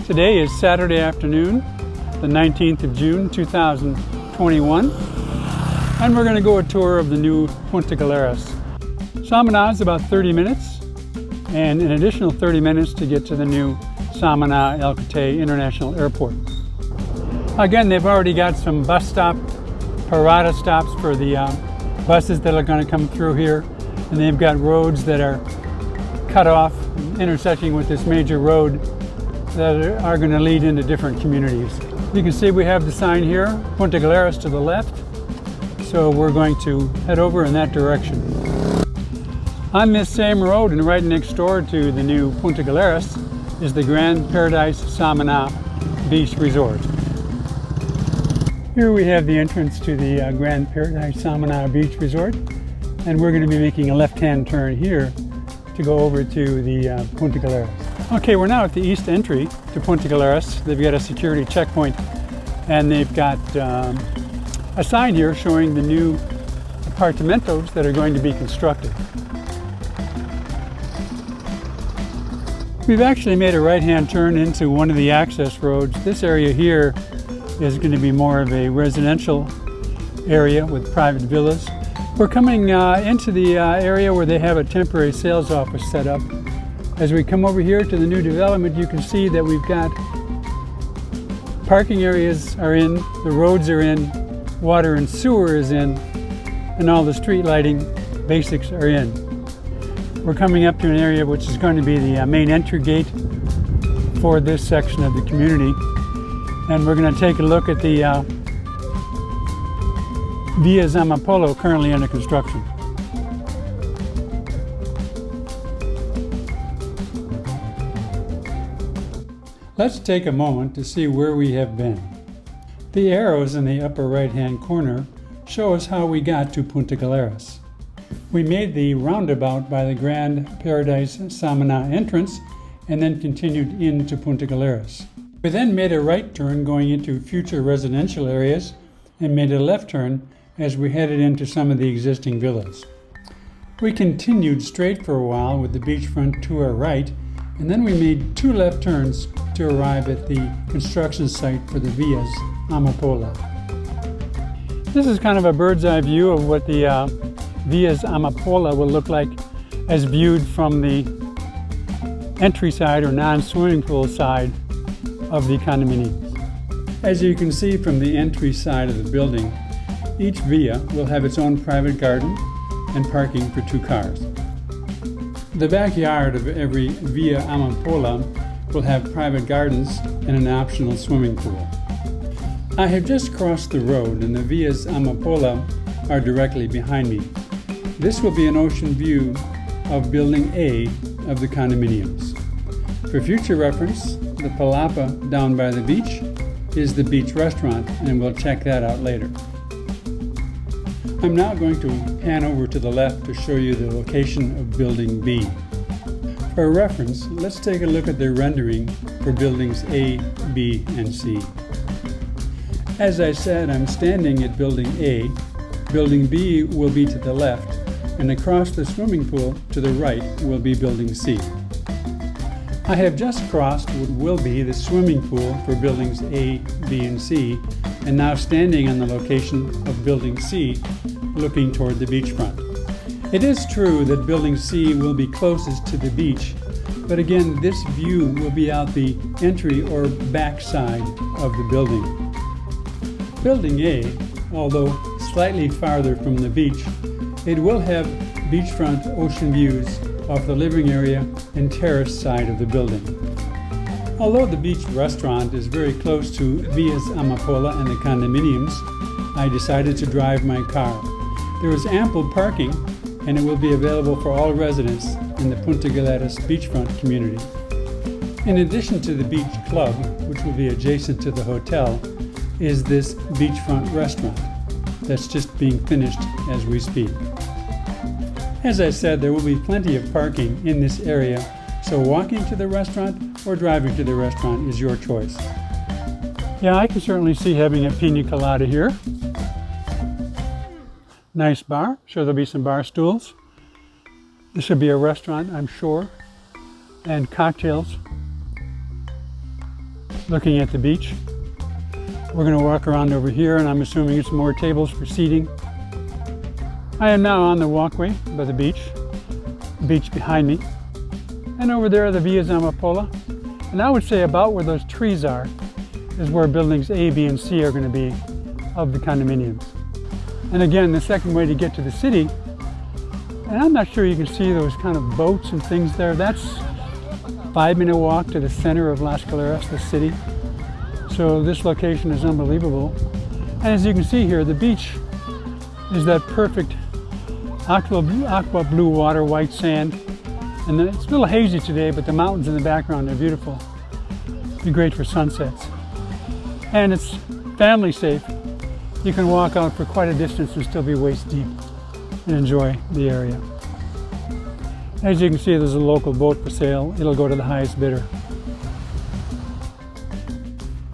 Today is Saturday afternoon, the 19th of June, 2021, and we're going to go a tour of the new Punta Galeras. Samana is about 30 minutes, and an additional 30 minutes to get to the new Samana El Cate International Airport. Again, they've already got some bus stop, parada stops for the buses that are going to come through here, and they've got roads that are cut off, intersecting with this major road that are going to lead into different communities. You can see we have the sign here, Punta Galeras to the left, so we're going to head over in that direction. On this same road and right next door to the new Punta Galeras is the Grand Paradise Samana Beach Resort. Here we have the entrance to the Grand Paradise Samana Beach Resort, and we're going to be making a left-hand turn here to go over to the Punta Galeras. Okay, we're now at the east entry to Punta Galeras. They've got a security checkpoint, and they've got a sign here showing the new apartamentos that are going to be constructed. We've actually made a right-hand turn into one of the access roads. This area here is going to be more of a residential area with private villas. We're coming into the area where they have a temporary sales office set up. As we come over here to the new development, you can see that we've got parking areas are in, the roads are in, water and sewer is in, and all the street lighting basics are in. We're coming up to an area which is going to be the main entry gate for this section of the community, and we're going to take a look at the Via Zamapolo currently under construction. Let's take a moment to see where we have been. The arrows in the upper right-hand corner show us how we got to Punta Galeras. We made the roundabout by the Grand Paradise Samana entrance and then continued into Punta Galeras. We then made a right turn going into future residential areas and made a left turn as we headed into some of the existing villas. We continued straight for a while with the beachfront to our right, and then we made two left turns to arrive at the construction site for the Vias Amapola. This is kind of a bird's eye view of what the Vias Amapola will look like as viewed from the entry side or non-swimming pool side of the condominiums. As you can see from the entry side of the building, each via will have its own private garden and parking for 2 cars. The backyard of every Via Amapola will have private gardens and an optional swimming pool. I have just crossed the road and the Vias Amapola are directly behind me. This will be an ocean view of Building A of the condominiums. For future reference, the Palapa down by the beach is the beach restaurant, and we'll check that out later. I'm now going to pan over to the left to show you the location of Building B. For reference, let's take a look at the rendering for Buildings A, B, and C. As I said, I'm standing at Building A. Building B will be to the left, and across the swimming pool to the right will be Building C. I have just crossed what will be the swimming pool for Buildings A, B, and C, and now standing on the location of Building C, looking toward the beachfront. It is true that Building C will be closest to the beach, but again, this view will be out the entry or back side of the building. Building A, although slightly farther from the beach, it will have beachfront ocean views off the living area and terrace side of the building. Although the beach restaurant is very close to Vias Amapola and the condominiums, I decided to drive my car. There is ample parking, and it will be available for all residents in the Punta Galeras Beachfront Community. In addition to the beach club, which will be adjacent to the hotel, is this beachfront restaurant that's just being finished as we speak. As I said, there will be plenty of parking in this area, so walking to the restaurant or driving to the restaurant is your choice. Yeah, I can certainly see having a pina colada here. Nice bar. Sure, there'll be some bar stools. This will be a restaurant, I'm sure, and cocktails. looking at the beach. We're going to walk around over here, and I'm assuming it's more tables for seating. I am now on the walkway by the beach behind me. And over there are the Villas Amapola. And I would say about where those trees are is where buildings A, B, and C are going to be of the condominiums. And again, the second way to get to the city, and I'm not sure you can see those kind of boats and things there. That's a 5-minute walk to the center of Las Galeras, the city. So this location is unbelievable. And as you can see here, the beach is that perfect aqua blue water, white sand. And it's a little hazy today, but the mountains in the background are beautiful. Be great for sunsets. And it's family safe. You can walk out for quite a distance and still be waist deep and enjoy the area. As you can see, there's a local boat for sale. It'll go to the highest bidder.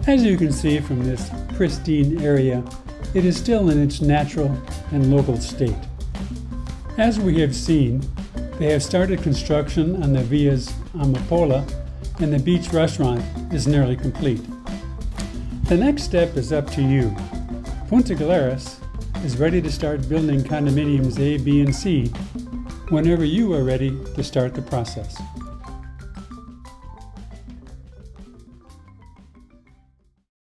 As you can see from this pristine area, it is still in its natural and local state. As we have seen, they have started construction on the Villas Amapola, and the beach restaurant is nearly complete. The next step is up to you. Punta Galeras is ready to start building condominiums A, B, and C whenever you are ready to start the process.